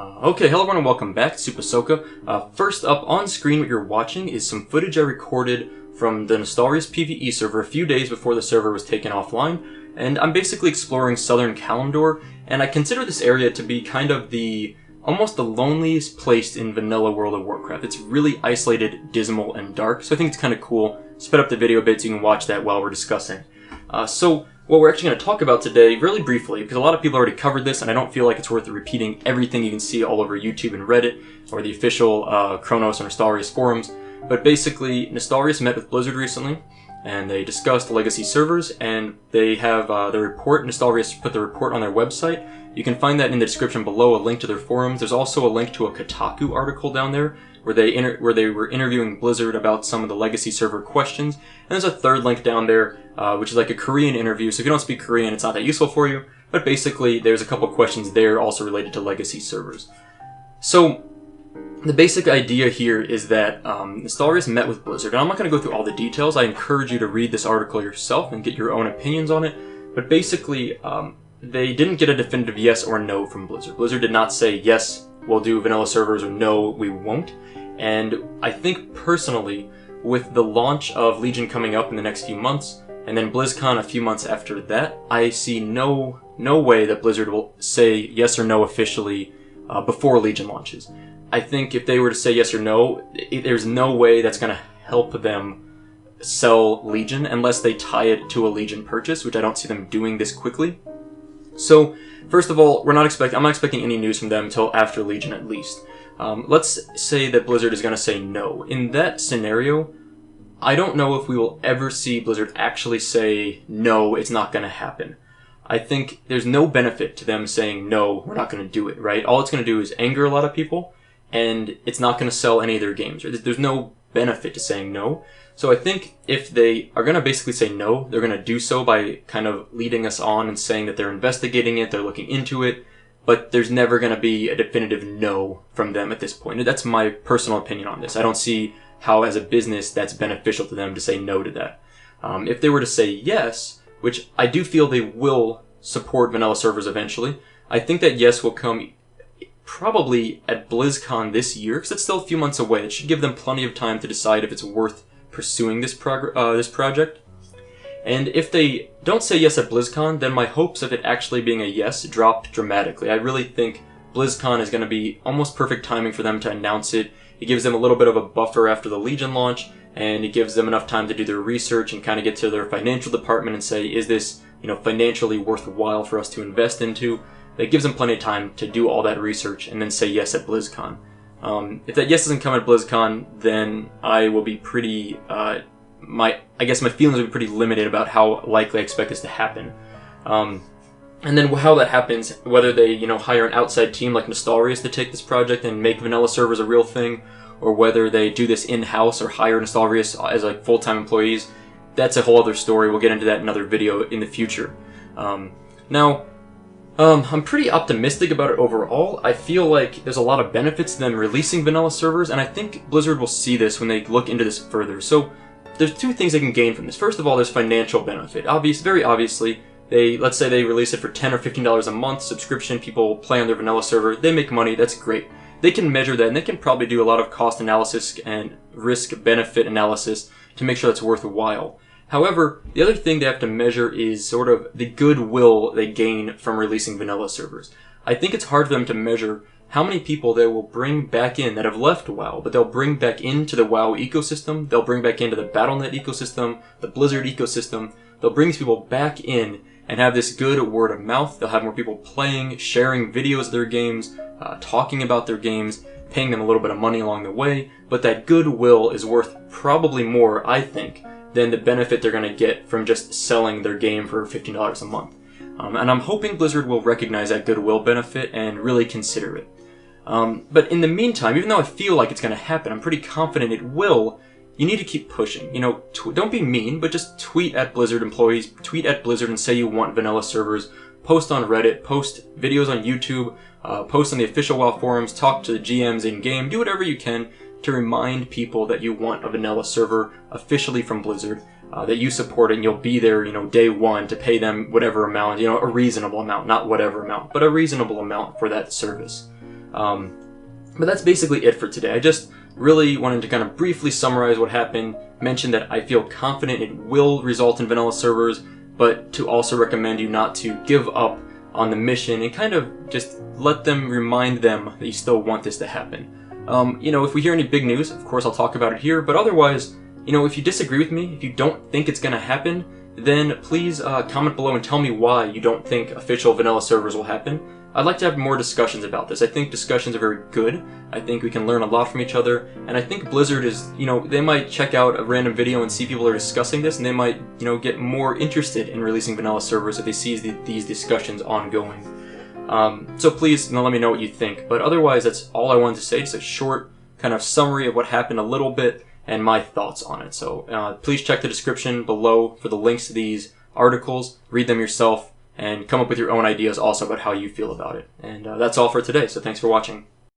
Okay, hello everyone and welcome back to SoupaSoka. First up on screen what you're watching is some footage I recorded from the Nostalrius PvE server a few days before the server was taken offline, and I'm basically exploring southern Kalimdor, and I consider this area to be kind of almost the loneliest place in vanilla World of Warcraft. It's really isolated, dismal, and dark, so I think it's kind of cool. Sped up the video a bit so you can watch that while we're discussing. So what we're actually going to talk about today, really briefly, because a lot of people already covered this, and I don't feel like it's worth repeating everything you can see all over YouTube and Reddit, or the official Chronos or Nostalrius forums, but basically, Nostalrius met with Blizzard recently, and they discussed legacy servers, and they have the report. Nostalrius put the report on their website. You can find that in the description below, a link to their forums. There's also a link to a Kotaku article down there, where they were interviewing Blizzard about some of the legacy server questions. And there's a third link down there, which is like a Korean interview. So if you don't speak Korean, it's not that useful for you. But basically, there's a couple questions there also related to legacy servers. So the basic idea here is that Nostalrius met with Blizzard. And I'm not going to go through all the details. I encourage you to read this article yourself and get your own opinions on it. But basically, they didn't get a definitive yes or no from Blizzard. Blizzard did not say, yes, we'll do vanilla servers, or no, we won't. And I think personally, with the launch of Legion coming up in the next few months, and then BlizzCon a few months after that, I see no way that Blizzard will say yes or no officially before Legion launches. I think if they were to say yes or no, there's no way that's going to help them sell Legion unless they tie it to a Legion purchase, which I don't see them doing this quickly. So, first of all, I'm not expecting any news from them until after Legion at least. Let's say that Blizzard is going to say no. In that scenario, I don't know if we will ever see Blizzard actually say, no, it's not going to happen. I think there's no benefit to them saying, no, we're not going to do it, right? All it's going to do is anger a lot of people, and it's not going to sell any of their games. Right? There's no benefit to saying no. So I think if they are going to basically say no, they're going to do so by kind of leading us on and saying that they're investigating it, they're looking into it, but there's never going to be a definitive no from them at this point. That's my personal opinion on this. I don't see how, as a business, that's beneficial to them to say no to that. If they were to say yes, which I do feel they will support vanilla servers eventually, I think that yes will come probably at BlizzCon this year, because it's still a few months away. It should give them plenty of time to decide if it's worth pursuing this project. And if they don't say yes at BlizzCon, then my hopes of it actually being a yes drop dramatically. I really think BlizzCon is going to be almost perfect timing for them to announce it. It gives them a little bit of a buffer after the Legion launch, and it gives them enough time to do their research and kind of get to their financial department and say, is this, financially worthwhile for us to invest into? That gives them plenty of time to do all that research and then say yes at BlizzCon. If that yes doesn't come at BlizzCon, then I will be pretty, I guess my feelings will be pretty limited about how likely I expect this to happen. And then how that happens, whether they, hire an outside team like Nostalrius to take this project and make vanilla servers a real thing, or whether they do this in-house or hire Nostalrius as like full-time employees, that's a whole other story. We'll get into that in another video in the future. I'm pretty optimistic about it overall. I feel like there's a lot of benefits to them releasing vanilla servers, and I think Blizzard will see this when they look into this further. So there's two things they can gain from this. First of all, there's financial benefit. Very obviously, let's say they release it for $10 or $15 a month, subscription, people play on their vanilla server, they make money, that's great. They can measure that, and they can probably do a lot of cost analysis and risk-benefit analysis to make sure that's worthwhile. However, the other thing they have to measure is sort of the goodwill they gain from releasing vanilla servers. I think it's hard for them to measure how many people they will bring back in that have left WoW, but they'll bring back into the WoW ecosystem, they'll bring back into the Battle.net ecosystem, the Blizzard ecosystem, they'll bring these people back in and have this good word of mouth. They'll have more people playing, sharing videos of their games, talking about their games, paying them a little bit of money along the way, but that goodwill is worth probably more, I think, than the benefit they're going to get from just selling their game for $15 a month. And I'm hoping Blizzard will recognize that goodwill benefit and really consider it. But in the meantime, even though I feel like it's going to happen, I'm pretty confident it will, you need to keep pushing. Don't be mean, but just tweet at Blizzard employees, tweet at Blizzard and say you want vanilla servers, post on Reddit, post videos on YouTube, post on the official WoW forums, talk to the GMs in-game, do whatever you can to remind people that you want a vanilla server officially from Blizzard, that you support it, and you'll be there, day one to pay them whatever amount, a reasonable amount, not whatever amount, but a reasonable amount for that service. But that's basically it for today. I just really wanted to kind of briefly summarize what happened, mention that I feel confident it will result in vanilla servers, but to also recommend you not to give up on the mission and kind of just remind them that you still want this to happen. If we hear any big news, of course I'll talk about it here, but otherwise, if you disagree with me, if you don't think it's going to happen, then please comment below and tell me why you don't think official vanilla servers will happen. I'd like to have more discussions about this. I think discussions are very good. I think we can learn a lot from each other, and I think Blizzard is, they might check out a random video and see people are discussing this, and they might, get more interested in releasing vanilla servers if they see these discussions ongoing. So please, let me know what you think. But otherwise, that's all I wanted to say. Just a short kind of summary of what happened a little bit and my thoughts on it. So please check the description below for the links to these articles. Read them yourself and come up with your own ideas also about how you feel about it. And that's all for today. So thanks for watching.